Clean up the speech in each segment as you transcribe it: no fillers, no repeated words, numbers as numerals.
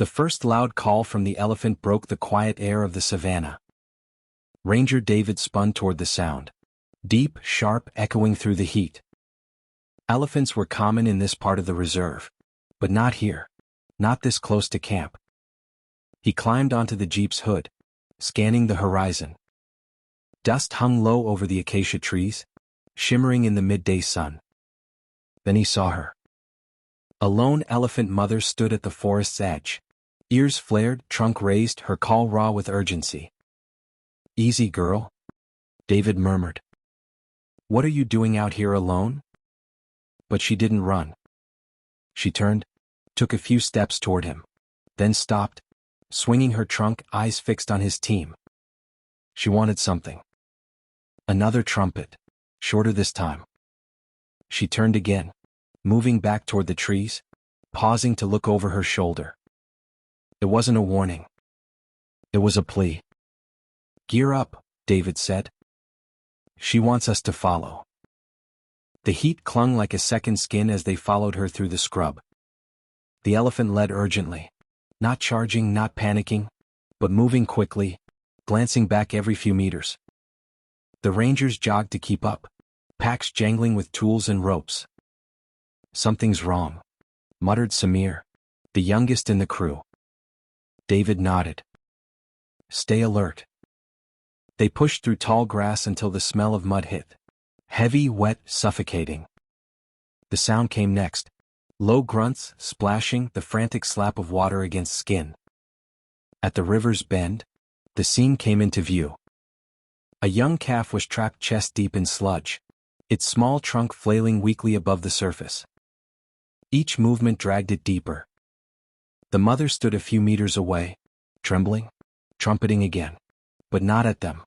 The first loud call from the elephant broke the quiet air of the savannah. Ranger David spun toward the sound. Deep, sharp, echoing through the heat. Elephants were common in this part of the reserve. But not here. Not this close to camp. He climbed onto the jeep's hood, scanning the horizon. Dust hung low over the acacia trees, shimmering in the midday sun. Then he saw her. A lone elephant mother stood at the forest's edge. Ears flared, trunk raised, her call raw with urgency. "Easy, girl," David murmured. "What are you doing out here alone?" But she didn't run. She turned, took a few steps toward him, then stopped, swinging her trunk, eyes fixed on his team. She wanted something. Another trumpet, shorter this time. She turned again, moving back toward the trees, pausing to look over her shoulder. It wasn't a warning. It was a plea. "Gear up," David said. "She wants us to follow." The heat clung like a second skin as they followed her through the scrub. The elephant led urgently, not charging, not panicking, but moving quickly, glancing back every few meters. The rangers jogged to keep up, packs jangling with tools and ropes. "Something's wrong," muttered Samir, the youngest in the crew. David nodded. "Stay alert." They pushed through tall grass until the smell of mud hit. Heavy, wet, suffocating. The sound came next. Low grunts, splashing, the frantic slap of water against skin. At the river's bend, the scene came into view. A young calf was trapped chest-deep in sludge, its small trunk flailing weakly above the surface. Each movement dragged it deeper. The mother stood a few meters away, trembling, trumpeting again, but not at them.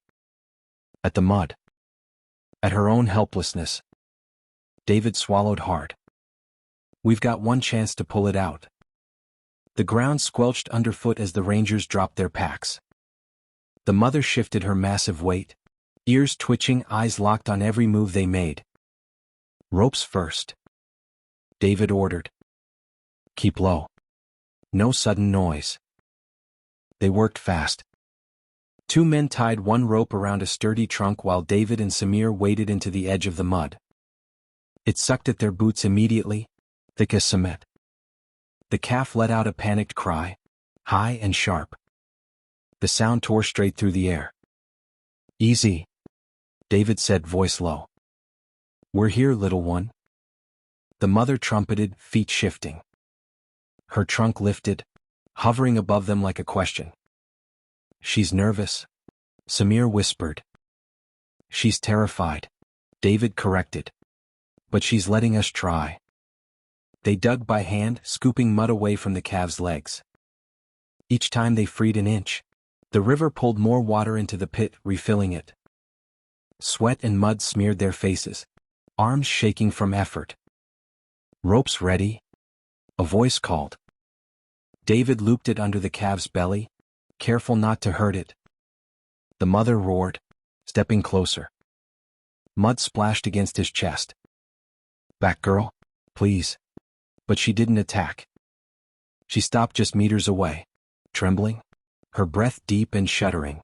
At the mud. At her own helplessness. David swallowed hard. "We've got one chance to pull it out." The ground squelched underfoot as the rangers dropped their packs. The mother shifted her massive weight, ears twitching, eyes locked on every move they made. "Ropes first," David ordered. "Keep low. No sudden noise." They worked fast. 2 men tied one rope around a sturdy trunk while David and Samir waded into the edge of the mud. It sucked at their boots immediately, thick as cement. The calf let out a panicked cry, high and sharp. The sound tore straight through the air. "Easy," David said, voice low. "We're here, little one." The mother trumpeted, feet shifting. Her trunk lifted, hovering above them like a question. "She's nervous," Samir whispered. "She's terrified," David corrected. "But she's letting us try." They dug by hand, scooping mud away from the calves' legs. Each time they freed an inch, the river pulled more water into the pit, refilling it. Sweat and mud smeared their faces, arms shaking from effort. "Ropes ready?" a voice called. David looped it under the calf's belly, careful not to hurt it. The mother roared, stepping closer. Mud splashed against his chest. "Back, girl, please." But she didn't attack. She stopped just meters away, trembling, her breath deep and shuddering.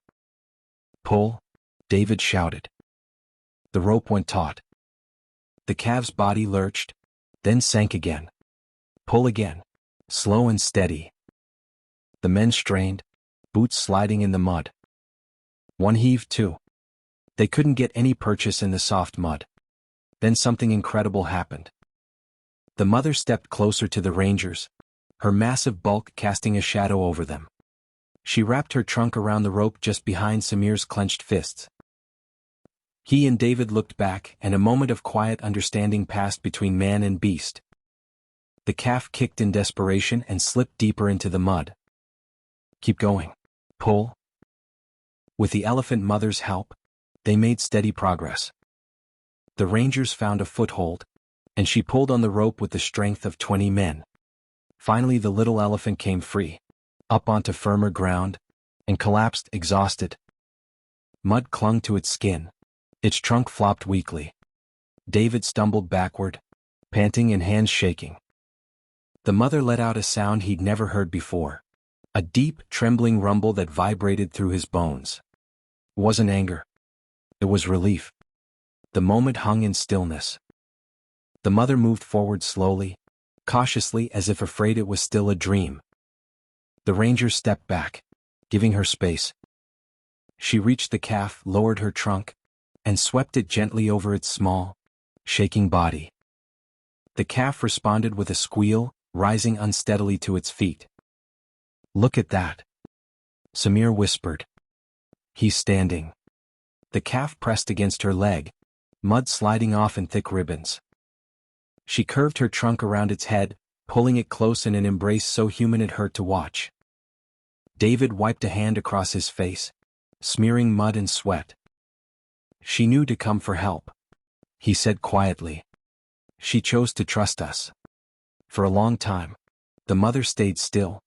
"Pull," David shouted. The rope went taut. The calf's body lurched, then sank again. Pull again, slow and steady. The men strained, boots sliding in the mud. One heaved too. They couldn't get any purchase in the soft mud. Then something incredible happened. The mother stepped closer to the rangers, her massive bulk casting a shadow over them. She wrapped her trunk around the rope just behind Samir's clenched fists. He and David looked back, and a moment of quiet understanding passed between man and beast. The calf kicked in desperation and slipped deeper into the mud. "Keep going. Pull." With the elephant mother's help, they made steady progress. The rangers found a foothold, and she pulled on the rope with the strength of 20 men. Finally the little elephant came free, up onto firmer ground, and collapsed exhausted. Mud clung to its skin. Its trunk flopped weakly. David stumbled backward, panting and hands shaking. The mother let out a sound he'd never heard before, A deep, trembling rumble that vibrated through his bones. It wasn't anger. It was relief. The moment hung in stillness. The mother moved forward slowly, cautiously as if afraid it was still a dream. The ranger stepped back, giving her space. She reached the calf, lowered her trunk, and swept it gently over its small, shaking body. The calf responded with a squeal, rising unsteadily to its feet. "Look at that," Samir whispered. "He's standing." The calf pressed against her leg, mud sliding off in thick ribbons. She curved her trunk around its head, pulling it close in an embrace so human it hurt to watch. David wiped a hand across his face, smearing mud and sweat. "She knew to come for help," he said quietly. "She chose to trust us." For a long time, the mother stayed still,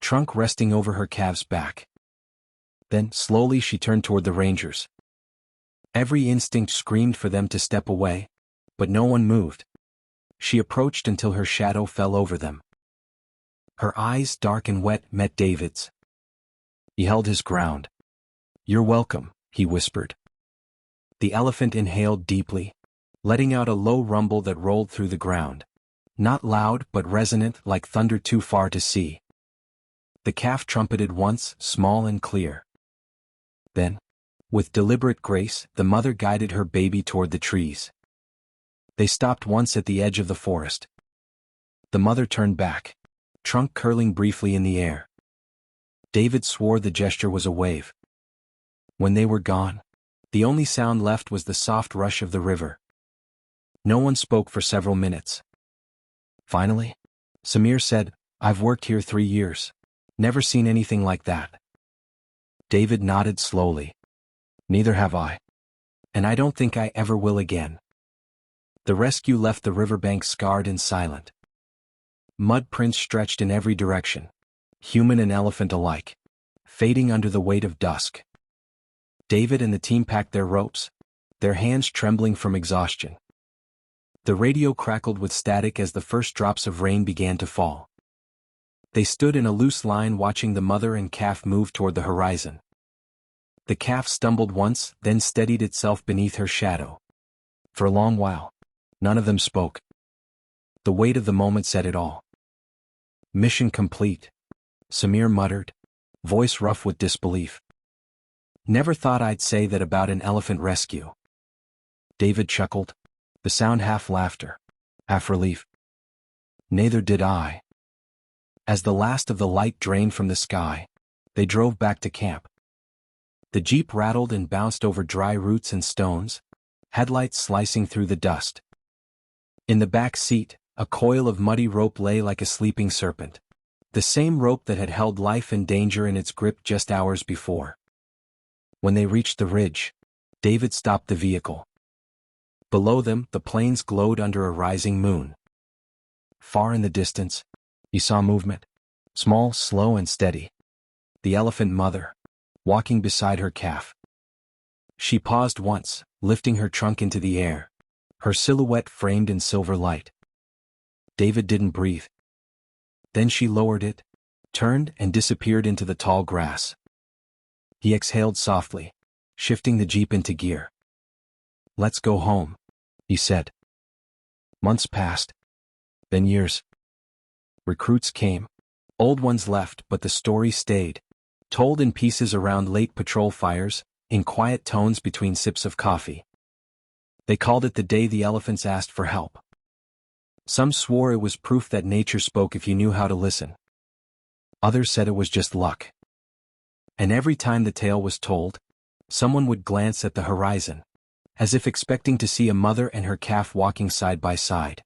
trunk resting over her calf's back. Then, slowly she turned toward the rangers. Every instinct screamed for them to step away, but no one moved. She approached until her shadow fell over them. Her eyes, dark and wet, met David's. He held his ground. "You're welcome," he whispered. The elephant inhaled deeply, letting out a low rumble that rolled through the ground. Not loud but resonant, like thunder too far to see. The calf trumpeted once, small and clear. Then, with deliberate grace, the mother guided her baby toward the trees. They stopped once at the edge of the forest. The mother turned back, trunk curling briefly in the air. David swore the gesture was a wave. When they were gone, the only sound left was the soft rush of the river. No one spoke for several minutes. Finally, Samir said, "I've worked here 3 years. Never seen anything like that." David nodded slowly. "Neither have I. And I don't think I ever will again." The rescue left the riverbank scarred and silent. Mud prints stretched in every direction, human and elephant alike, fading under the weight of dusk. David and the team packed their ropes, their hands trembling from exhaustion. The radio crackled with static as the first drops of rain began to fall. They stood in a loose line watching the mother and calf move toward the horizon. The calf stumbled once, then steadied itself beneath her shadow. For a long while, none of them spoke. The weight of the moment said it all. "Mission complete," Samir muttered, voice rough with disbelief. "Never thought I'd say that about an elephant rescue." David chuckled, the sound half laughter, half relief. "Neither did I." As the last of the light drained from the sky, they drove back to camp. The jeep rattled and bounced over dry roots and stones, headlights slicing through the dust. In the back seat, a coil of muddy rope lay like a sleeping serpent, the same rope that had held life and danger in its grip just hours before. When they reached the ridge, David stopped the vehicle. Below them, the plains glowed under a rising moon. Far in the distance, he saw movement, small, slow, and steady. The elephant mother, walking beside her calf. She paused once, lifting her trunk into the air, her silhouette framed in silver light. David didn't breathe. Then she lowered it, turned, and disappeared into the tall grass. He exhaled softly, shifting the jeep into gear. "Let's go home," he said. Months passed. Then years. Recruits came. Old ones left, but the story stayed, told in pieces around late patrol fires, in quiet tones between sips of coffee. They called it the day the elephants asked for help. Some swore it was proof that nature spoke if you knew how to listen. Others said it was just luck. And every time the tale was told, someone would glance at the horizon, as if expecting to see a mother and her calf walking side by side.